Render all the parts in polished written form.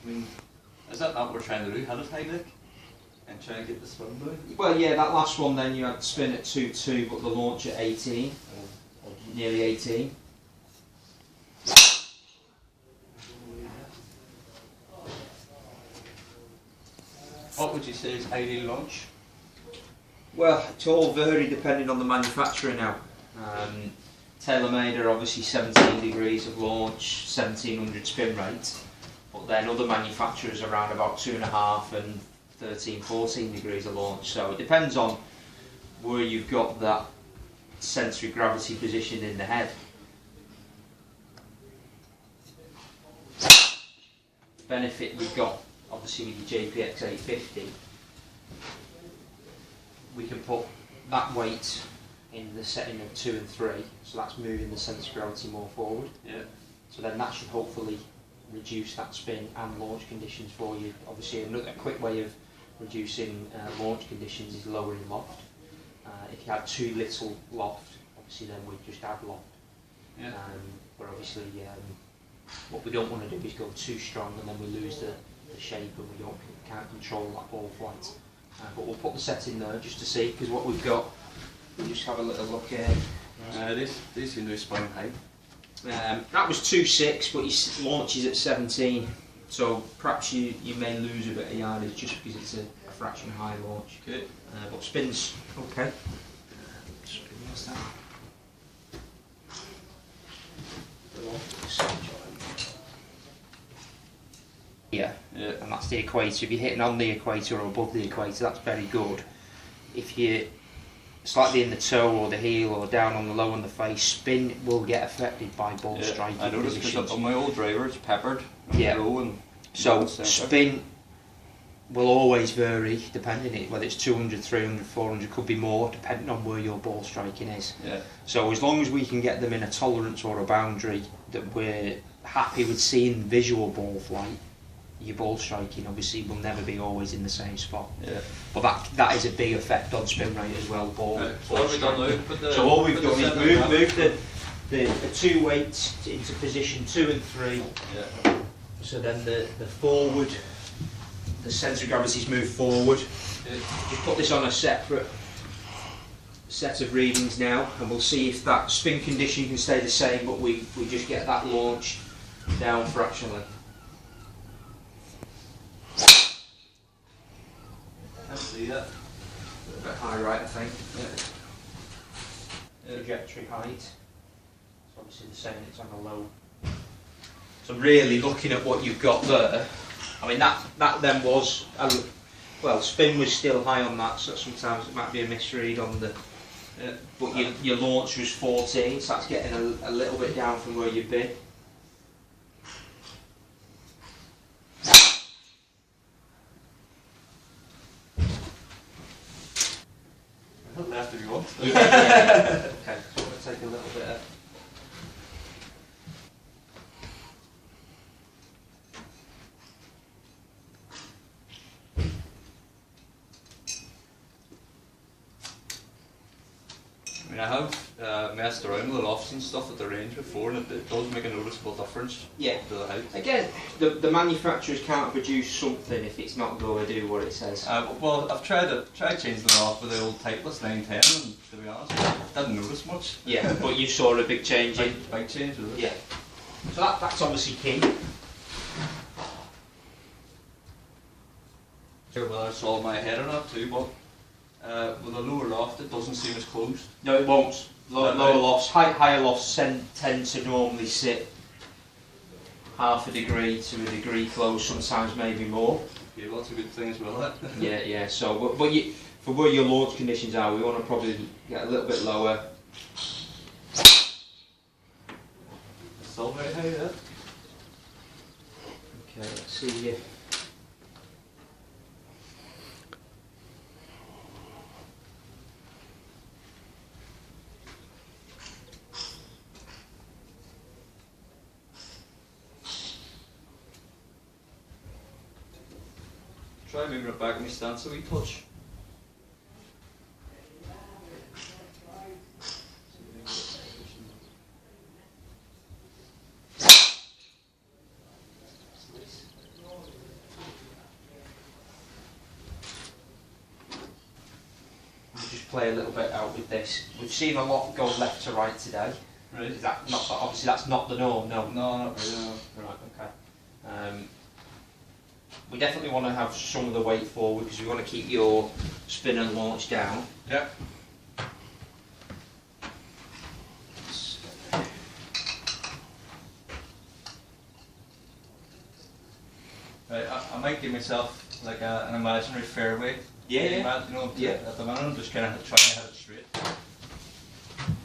I mean, is that not what we're trying to do? Had it high deck and try and get the spin down? Well, yeah, that last one then you had spin at 2.2, but the launch at 18, or nearly 18. What would you say is ideal launch? Well, it's all varied depending on the manufacturer now. TaylorMade are obviously 17 degrees of launch, 1700 spin rate, but then other manufacturers are around about 2.5 and 13, 14 degrees of launch. So it depends on where you've got that centre of gravity positioned in the head. The benefit we've got, obviously with the jpx850, we can put that weight in the setting of 2 and 3, so that's moving the centre of gravity more forward. Yeah. So then that should hopefully reduce that spin and launch conditions for you. Obviously a quick way of reducing launch conditions is lowering loft. If you had too little loft, obviously then we'd just add loft. Yeah. But obviously what we don't want to do is go too strong and then we lose the shape and we can't control that ball flight. But we'll put the set in there just to see, because what we've got, we'll just have a little look here. These seem to be spinning high. That was 2.6, but he launches at 17, so perhaps you may lose a bit of yardage just because it's a fraction high launch. Good. But spins okay. Yeah, and that's the equator. If you're hitting on the equator or above the equator, that's very good. If you're slightly in the toe or the heel or down on the low on the face, spin will get affected by ball striking I noticed because on my old driver it's peppered. Yeah. And so spin will always vary depending whether it's 200, 300, 400, could be more depending on where your ball striking is. Yeah. So as long as we can get them in a tolerance or a boundary that we're happy with seeing visual ball flight, your ball striking obviously will never be always in the same spot. Yeah. But that is a big effect on spin rate as well. Ball. Right. So what have we done now? So all we've done is move the two weights into position 2 and 3. Yeah. So then the forward, the centre of gravity's moved forward. Yeah. Just put this on a separate set of readings now, and we'll see if that spin condition can stay the same, but we just get that launch down fractionally. See that? A bit high right, I think. Yeah. Trajectory height. It's obviously the same, it's on a low. So really looking at what you've got there, I mean that then was, well, spin was still high on that, so sometimes it might be a misread on the, but your launch was 14, so that's getting a little bit down from where you've been. Left if you want. Yeah. Okay, so we'll take a little bit of... I mean, I have messed around with the lofts and stuff at the range before, and it does make a noticeable difference. Yeah. To the height. Again, the manufacturers can't produce something if it's not going to do what it says. Well, I've tried changing it off with the old Titleist 910, and to be honest, I didn't notice much. Yeah, but you saw a big change in. Big change with it. Yeah. So that's obviously key. Sure, whether I saw my head or not too, but with a lower loft, it doesn't seem as closed. No, it won't. Lower lofts, higher lofts tend to normally sit half a degree to a degree close, sometimes maybe more. Yeah, well, that's a good thing as well. Yeah. So, but for where your launch conditions are, we want to probably get a little bit lower. Still very high, yeah. Okay, let's see here. Try moving it back in my stance a wee touch. play a little bit out with this. We've seen a lot go left to right today. Right. Is that not, obviously that's not the norm, no? No, not really, no. Right, okay. We definitely want to have some of the weight forward because we want to keep your spin and launch down. Yep. Right, I might give myself like an imaginary fairway. Yeah, yeah. You know, Yeah. at the moment I'm just kind of trying to hit it straight.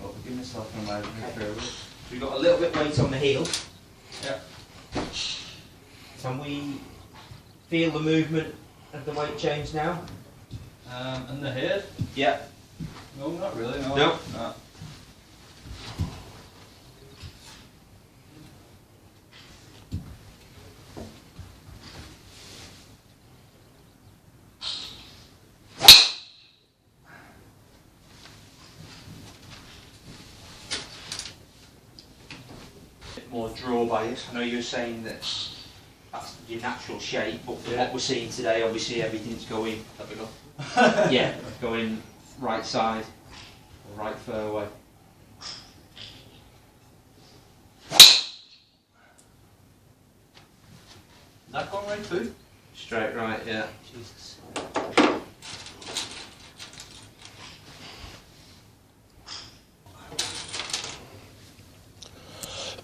I'll give myself an imaginary fairway. So we've got a little bit weight on the heel. Yeah. Can we feel the movement of the weight change now? In the head? Yeah. No, not really, no. No? No. More draw bias. I know you were saying that that's your natural shape, but from Yeah. what we're seeing today, obviously everything's going, Typical. yeah, going right side or right fairway. Is that going right too? Straight right, yeah. Jesus.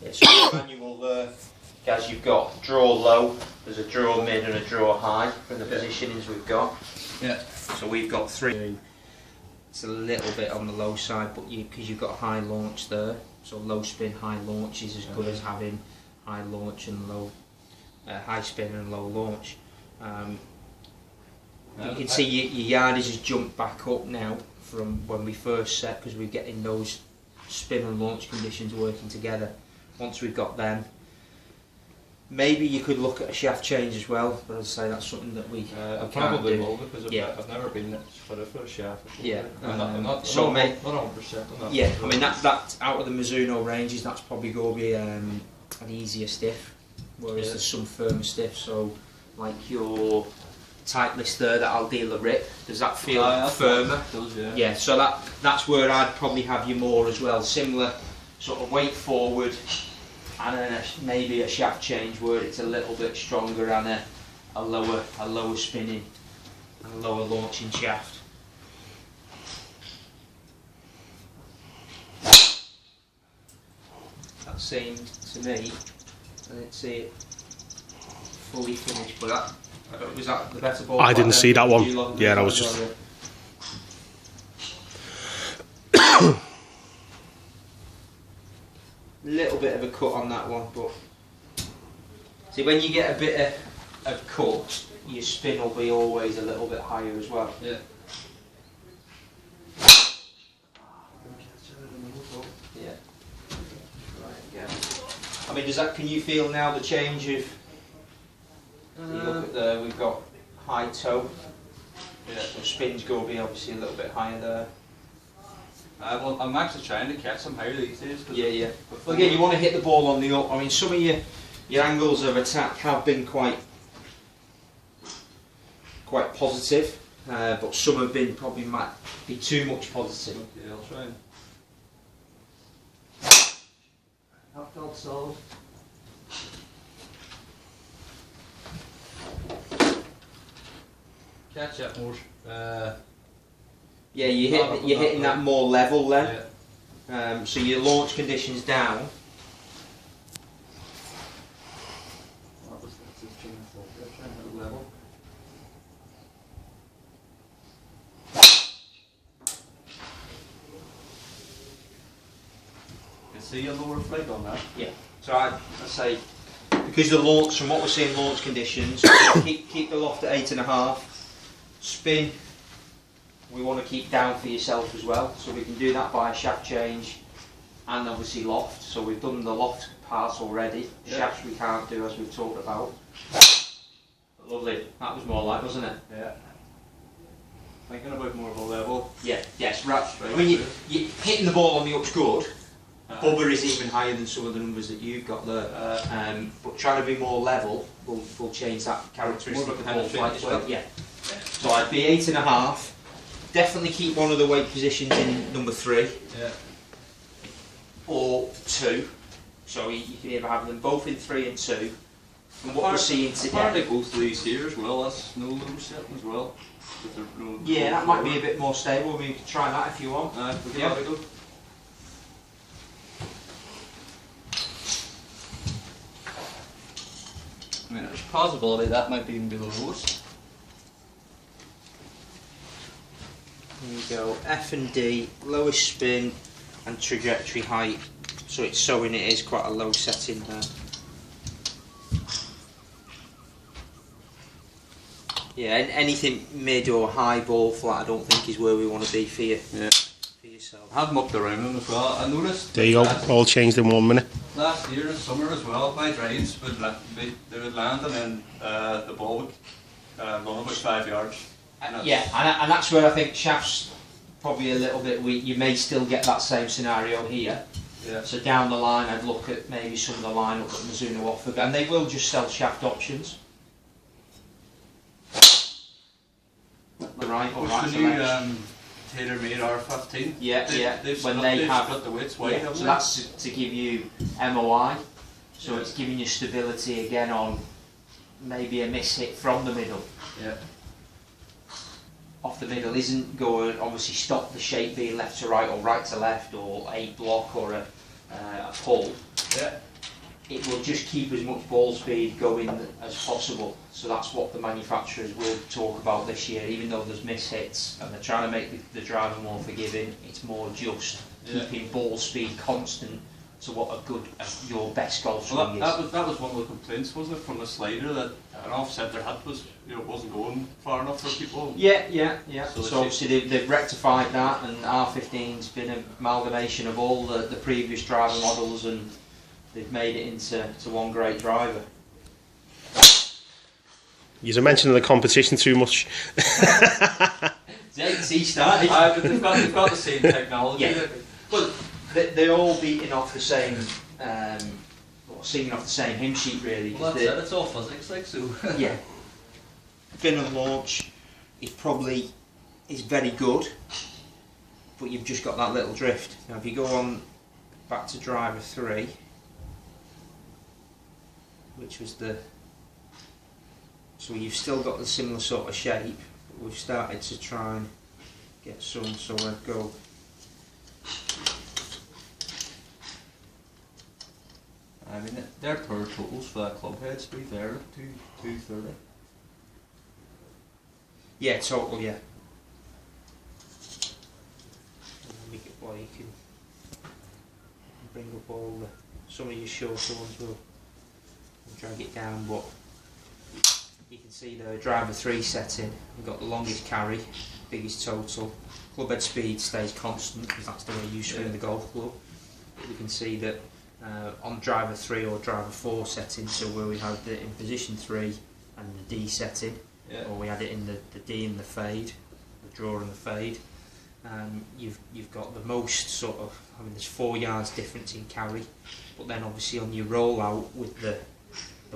Yeah, so the manual guys, you've got draw low, there's a draw mid and a draw high from the positionings we've got. Yeah. So we've got 3. It's a little bit on the low side, but because you've got high launch there, so low spin, high launch is as good as having high launch and low, high spin and low launch. You can see your yardage has jumped back up now from when we first set because we're getting those spin and launch conditions working together. Once we've got them, maybe you could look at a shaft change as well, but I'd say that's something that we I can't probably do. will because I've never been for a shaft. Yeah, I'm not so not 100%. Yeah, I mean that out of the Mizuno ranges, that's probably going to be an easier stiff, whereas there's some firmer stiff. So like your tight list there, that I'll deal a rip. Does that feel firmer? It does, yeah. Yeah, so that's where I'd probably have you more as well. Similar sort of weight forward, and then maybe a shaft change where it's a little bit stronger and a lower spinning and a lower launching shaft. That seemed to me, I didn't see it fully finished, but was that the better ball? I didn't see that one. Yeah, I was just. Little bit of a cut on that one, but see when you get a bit of cut, your spin will be always a little bit higher as well. Yeah. Yeah. Right again. I mean, does that? Can you feel now the change of? You look at there, we've got high toe. Yeah. So spin's going to be obviously a little bit higher there. Well, I'm actually trying to catch them higher these days. Yeah, yeah. Well, again, you want to hit the ball on the up. I mean, some of your angles of attack have been quite positive, but some have been probably might be too much positive. Yeah, I'll try and. That felt solid. Catch up more. Yeah, you're hitting that more level there. Yeah. So your launch conditions down. That's a change. I'll try and hit a level. You can see a lower flight on that. Yeah. So I'd say because the launch, from what we're seeing, launch conditions, keep the loft at 8.5. Spin, we want to keep down for yourself as well, so we can do that by a shaft change and obviously loft. So we've done the loft parts already. Yeah. Shafts we can't do, as we've talked about. Lovely. That was more like, wasn't it? Yeah. Thinking about more of a level. Yeah. Yes. Right. I mean, you're hitting the ball on the up's good. Bubba is even higher than some of the numbers that you've got there. But trying to be more level will change that characteristic of the ball flight as well. Yeah. So I'd be 8.5. definitely keep one of the weight positions in number 3. Yeah. Or 2. So you can either have them both in 3 and 2. And what we're seeing today. Apparently both of these here as well, that's no load setting as well. Yeah, that might be a bit more stable. We can try that if you want. We can have a go. I mean, there's a possibility that might even be the lowest. There you go, F and D, lowest spin and trajectory height. So it's showing it is quite a low setting there. Yeah, and anything mid or high ball flat I don't think is where we want to be for you. Yeah. For yourself. I have them up the round them as well. I noticed. There you go, all changed in 1 minute. Last year in summer as well, my drives would they would land and then the ball would run about 5 yards. Yeah, and that's where I think shaft's probably a little bit weak. You may still get that same scenario here. Yeah. So down the line I'd look at maybe some of the lineup that Mizuno offer, and they will just sell shaft options. Right, or right the new tailor-made R15. Yeah, They've when split, they they've have split the weights wide, haven't so they? that's to give you MOI. So Yeah. it's giving you stability again on maybe a miss hit from the middle. Yeah. Off the middle isn't going obviously stop the shape being left to right or right to left or a block or a pull. Yeah. It will just keep as much ball speed going as possible. So that's what the manufacturers will talk about this year. Even though there's miss hits and they're trying to make the driver more forgiving, it's more just keeping ball speed constant to what your best golf swing is. That was one of the complaints, wasn't it, from the slider, that an off-centre hit was wasn't going far enough for people. Yeah. So So obviously they've rectified that, and R15's been an amalgamation of all the previous driver models, and they've made it into one great driver. You're mentioning the competition too much. He started. But they've got the same technology. Yeah. Well, they're all beating off the same, singing off the same hymn sheet really. Well, that's it. It's all physics, like so. Yeah. Fin and launch is very good, but you've just got that little drift. Now if you go on back to driver 3, which was so you've still got the similar sort of shape, but we've started to try and get some, so I'd go I mean, their third totals for that club head speed there, 230. yeah, total, yeah. You can bring up all some of your shorter ones will drag it down, but you can see the driver 3 setting, we've got the longest carry, biggest total, club head speed stays constant because that's the way you swing the golf club. But we can see that on driver 3 or driver 4 setting, so where we had it in position 3 and the D setting, or we had it in the D and the fade, the draw and the fade, you've got the most sort of, I mean there's 4 yards difference in carry, but then obviously on your rollout with the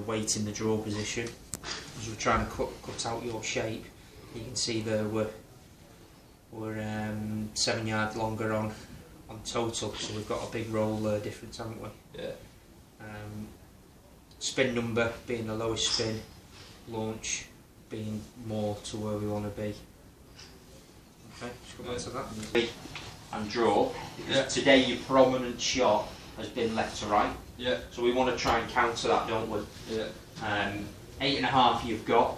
weight in the draw position, as we're trying to cut out your shape, you can see there we're 7 yards longer on total, so we've got a big roll difference, haven't we? Yeah. Spin number being the lowest spin, launch being more to where we want to be. Okay, just go back to that. And draw, because today your prominent shot has been left to right. Yeah. So we want to try and counter that, don't we? Yeah. 8.5 you've got,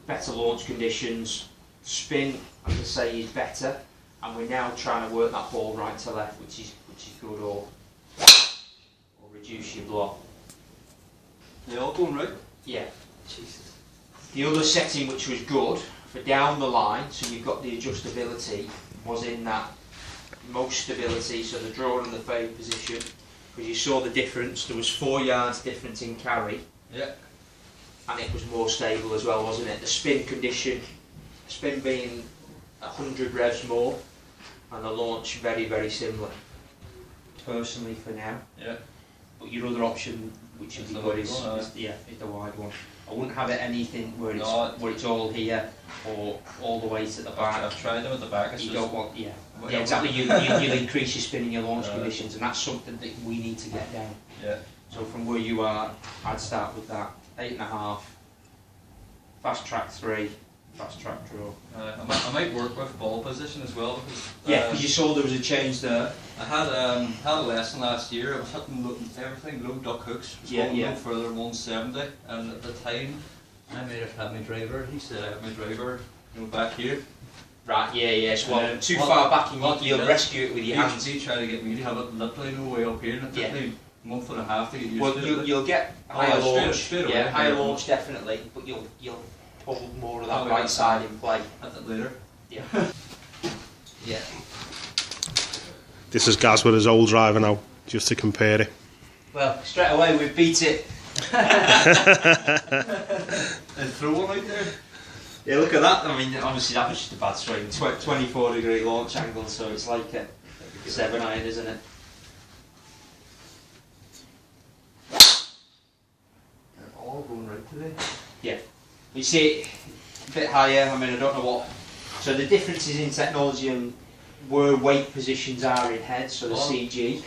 better launch conditions, spin, as I say, is better, and we're now trying to work that ball right to left, which is good, or reduce your block. They all going right? Yeah. Jesus. The other setting which was good for down the line, so you've got the adjustability, was in that most stability, so the draw and the fade position, because you saw the difference, there was 4 yards difference in carry. Yeah. And it was more stable as well, wasn't it? The spin condition, spin being 100 revs more, and the launch very, very similar. Personally, for now. Yeah. But your other option which would It's be the good. wide Is one, is the wide one. I wouldn't have it anything where it's No. where it's all here or all the way to the back. I've tried them at the back. It's You just, don't want, yeah, well, yeah, exactly. You'll increase your spin and your launch Uh, conditions, and that's something that we need to get down. yeah. So from where you are, I'd start with that 8.5, fast track 3, fast track draw. I might work with ball position as well because Yeah, because you saw there was a change there. I had a lesson last year. I was hitting everything low duck hooks. Was Yeah, going yeah. no further than 170, and at the time I may have had my driver. He said I had my driver, back here. Right, yeah. So And then too what- far back, and what you'll he did, rescue it with your hands. He tried to get me to have it literally no way up here, and it took Yeah. me a month and a half to get used Well, to it. you'll get Oh, higher straight- launch, straight away, yeah, higher yeah. launch definitely, but you'll pull more of that Oh, yeah. right side in play. At it later. Yeah. Yeah. This is Gaz with his old driver now, just to compare it. Well, straight away we beat it. And throw one out there. Yeah, look at that. I mean, obviously that was just a bad swing. 24-degree launch angle, so it's like a 7-iron, isn't it? They're all going right today. Yeah. You see it a bit higher. I mean, I don't know what. So the differences in technology and where weight positions are in head, so the CG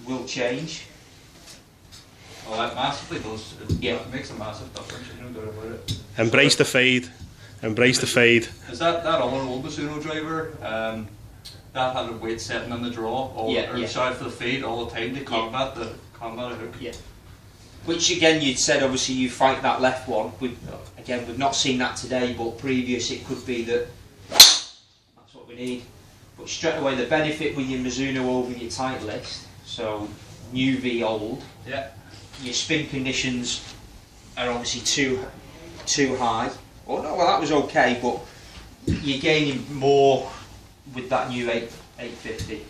will change. Oh, that massively does. Yeah. It makes a massive difference. You know about it. Embrace the fade. Embrace the fade. Is that other old Mizuno driver? That had a weight setting in the draw. Sorry for the fade all the time to combat the hook. Yeah. Which again, you'd said obviously you fight that left one. We've not seen that today, but previous it could be that that's what we need. But straight away, the benefit with your Mizuno over your Titleist, so new v old, Yeah. your spin conditions are obviously too high. Oh no, well that was okay, but you're gaining more with that new 850.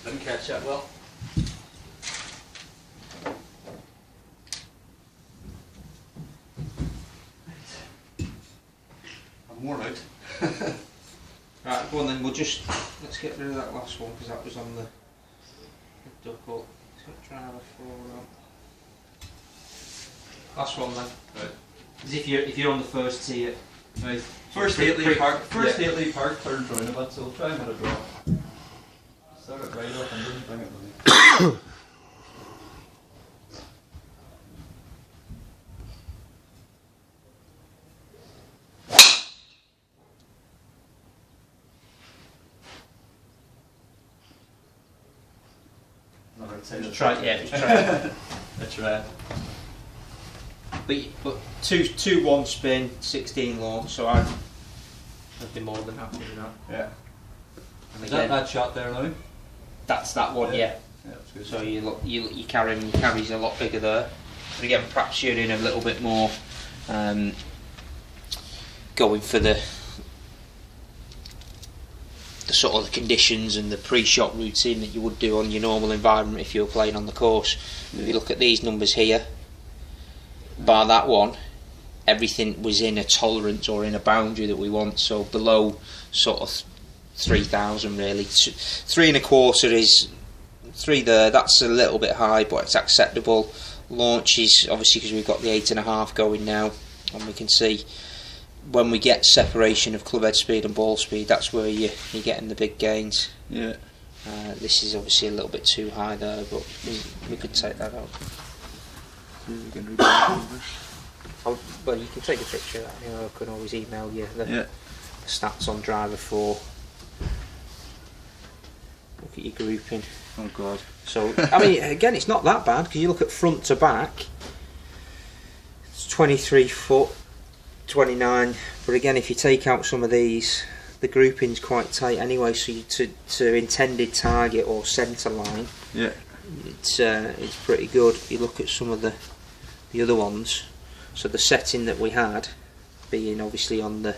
Didn't catch that well. I'm worn out. Right, go on then, let's get rid of that last one because that was on the duck up. Let's try and have a 4 on. Last one then. Right. As if you're on the first tee at Right. First Gately Park, turns round a bit, so we'll try and hit a draw. Start it right up and then bring it down. try. That's right. But two 1 spin, 16 launch, so I'd be more than happy with that. Yeah. And Is again, that shot there now? that's that one, yeah. Yeah, that's good. So you carries a lot bigger there. But again, perhaps you're in a little bit more going for the sort of the conditions and the pre-shot routine that you would do on your normal environment if you were playing on the course. If you look at these numbers here, bar that one, everything was in a tolerance or in a boundary that we want. So below sort of 3,000 really. 3 1/4 is 3 there. That's a little bit high, but it's acceptable. Launch is obviously because we've got the 8.5 going now, and we can see when we get separation of club head speed and ball speed, that's where you're getting the big gains. Yeah. This is obviously a little bit too high there, but we could take that out. Well, you can take a picture of that. I can always email you the stats on driver 4. Look at your grouping. Oh God. So, I mean, again, it's not that bad because you look at front to back, it's 23 foot, 29. But again, if you take out some of these, the grouping's quite tight anyway. So to intended target or centre line, it's pretty good. You look at some of the other ones. So the setting that we had, being obviously on the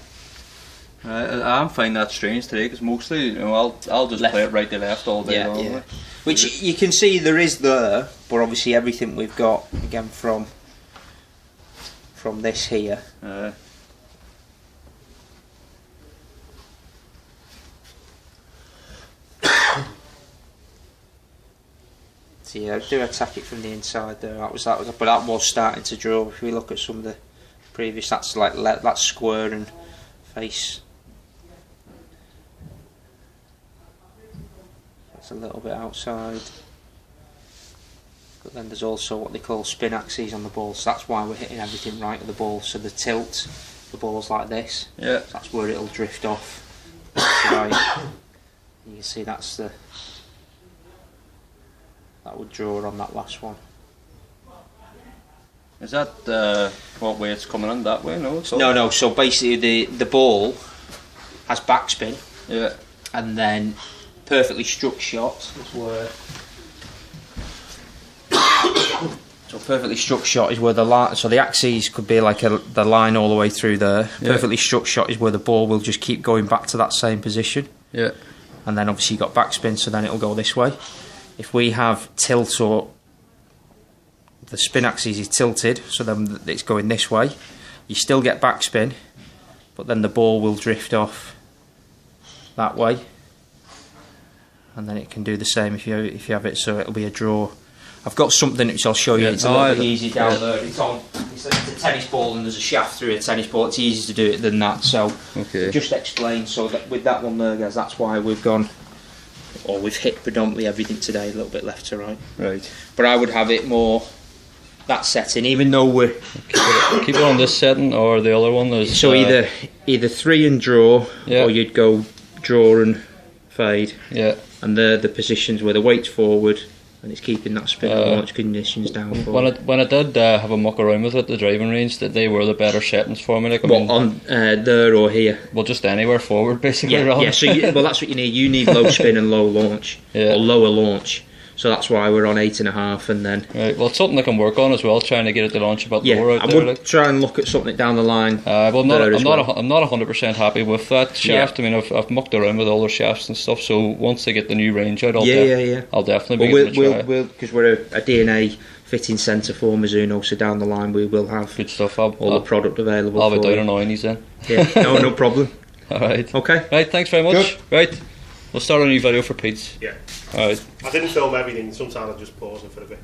I'm finding that strange today because mostly, you know, I'll just play it right to left all day long. Yeah. Which you can see there is there, but obviously everything we've got again from this here. So yeah, do attack it from the inside there. That was, but that was starting to draw. If we look at some of the previous, that's like that's square and face. That's a little bit outside. But then there's also what they call spin axes on the ball, so that's why we're hitting everything right at the ball. So the tilt, the ball's like this. Yeah. So that's where it'll drift off. Right. You can see that's the. That would draw on that last one. Is that what way it's coming on that way? No. No. So basically, the ball has backspin. Yeah. And then perfectly struck shot is where. So perfectly struck shot is where the line. So the axes could be like the line all the way through there. Yeah. Perfectly struck shot is where the ball will just keep going back to that same position. Yeah. And then obviously you got backspin, so then it'll go this way. If we have tilt, or the spin axis is tilted, so then it's going this way, you still get backspin, but then the ball will drift off that way, and then it can do the same if you have it, so it'll be a draw. I've got something which I'll show you. It's a little bit easy down there. It's a tennis ball, and there's a shaft through a tennis ball. It's easier to do it than that. So just explain. So that with that one there, guys, that's why we've gone. Or we've hit predominantly everything today, a little bit left to right. Right. But I would have it more that setting, even though we're keep it on this setting or the other one. There's, so either 3 and draw, or you'd go draw and fade. Yeah. And they're the positions where the weight's forward and it's keeping that spin and launch conditions down. When I did have a muck around with it at the driving range, that they were the better settings for me. Like, on there or here? Well, just anywhere forward, basically. Yeah. So that's what you need. You need low spin and low launch, or lower launch. So that's why we're on 8.5, and then. Right. Well, it's something I can work on as well, trying to get it to launch a bit lower out I there. would try and look at something down the line. Well, I'm not 100% happy with that shaft. I mean, I've mucked around with all the shafts and stuff. So once I get the new range out, I'll definitely be able to try it. Because we're a DNA fitting centre for Mizuno, so down the line we will have good stuff. All the product available. I'll be down on 90s then. Yeah. No problem. All right. Okay. Right. Thanks very much. Good. Right. We'll start a new video for Pete's. Yeah. Alright. I didn't film everything, sometimes I just pause it for a bit.